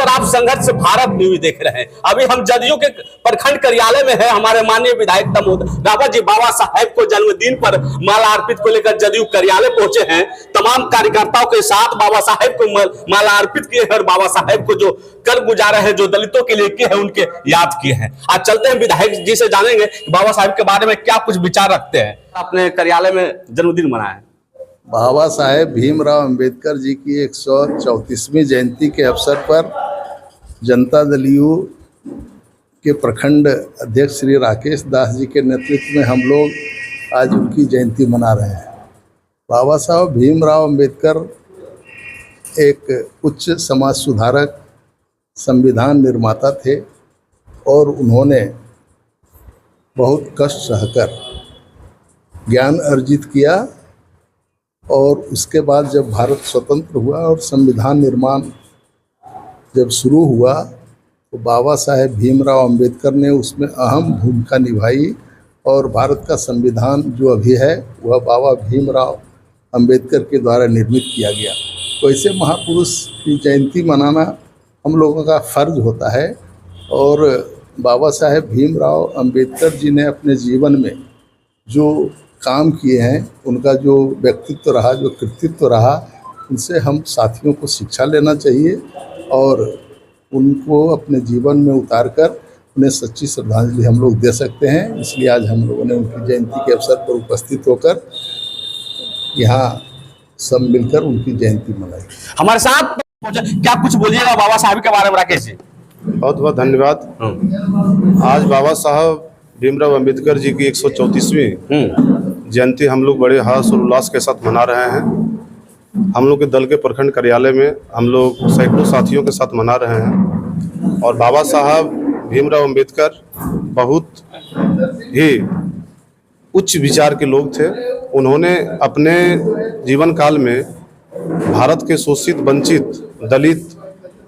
और आप संघर्ष भारत न्यूज देख रहे हैं। अभी हम जदयू के प्रखंड कार्यालय में है। हमारे माननीय विधायक दामोदर रावत जी बाबा साहेब को जन्मदिन पर माला अर्पित को लेकर जदयू कार्यालय पहुंचे हैं। तमाम कार्यकर्ताओं के साथ बाबा साहेब को माला अर्पित किए हैं और बाबा साहेब को जो कर गुजारे हैं, जो दलितों के लिए किए हैं, उनके याद किए हैं। आज चलते हैं विधायक जी से जानेंगे बाबा साहेब के बारे में क्या कुछ विचार रखते हैं। अपने कार्यालय में जन्मदिन मनाया। बाबा साहेब भीमराव अंबेडकर जी की 134वीं जयंती के अवसर पर जनता दल यू के प्रखंड अध्यक्ष श्री राकेश दास जी के नेतृत्व में हम लोग आज उनकी जयंती मना रहे हैं। बाबा साहब भीमराव अंबेडकर एक उच्च समाज सुधारक, संविधान निर्माता थे और उन्होंने बहुत कष्ट सहकर ज्ञान अर्जित किया और उसके बाद जब भारत स्वतंत्र हुआ और संविधान निर्माण जब शुरू हुआ तो बाबा साहेब भीमराव अंबेडकर ने उसमें अहम भूमिका निभाई और भारत का संविधान जो अभी है वह बाबा भीमराव अंबेडकर के द्वारा निर्मित किया गया। तो ऐसे महापुरुष की जयंती मनाना हम लोगों का फ़र्ज होता है और बाबा साहेब भीमराव अंबेडकर जी ने अपने जीवन में जो काम किए हैं, उनका जो व्यक्तित्व रहा, जो कृतित्व रहा, उनसे हम साथियों को शिक्षा लेना चाहिए और उनको अपने जीवन में उतार कर उन्हें सच्ची श्रद्धांजलि हम लोग दे सकते हैं। इसलिए आज हम लोगों ने उनकी जयंती के अवसर पर उपस्थित होकर यहाँ सब मिलकर उनकी जयंती मनाई। हमारे साथ क्या कुछ बोलिएगा बाबा साहब के बारे में राकेश जी? बहुत बहुत धन्यवाद। आज बाबा साहब भीमराव अंबेडकर जी की 134वीं जयंती हम लोग बड़े हर्ष और उल्लास के साथ मना रहे हैं। हम लोग के दल के प्रखंड कार्यालय में हम लोग सैकड़ों साथियों के साथ मना रहे हैं। और बाबा साहब भीमराव अंबेडकर बहुत ही उच्च विचार के लोग थे। उन्होंने अपने जीवन काल में भारत के शोषित, वंचित, दलित,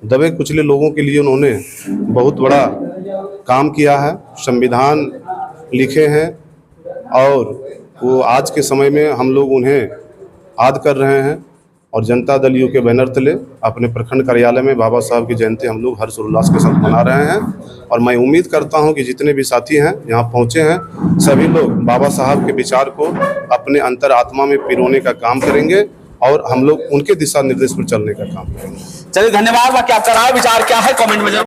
दबे कुचले लोगों के लिए उन्होंने बहुत बड़ा काम किया है, संविधान लिखे हैं और वो आज के समय में हम लोग उन्हें याद कर रहे हैं। और जनता दल यू के बैनर तले अपने प्रखंड कार्यालय में बाबा साहब की जयंती हम लोग हर्ष उल्लास के साथ मना रहे हैं। और मैं उम्मीद करता हूं कि जितने भी साथी हैं यहाँ पहुँचे हैं, सभी लोग बाबा साहब के विचार को अपने अंतर आत्मा में पिरोने का काम करेंगे और हम लोग उनके दिशा निर्देश पर चलने का काम करेंगे। चलिए, धन्यवाद। बाकी आपका राय विचार क्या है कमेंट में जरूर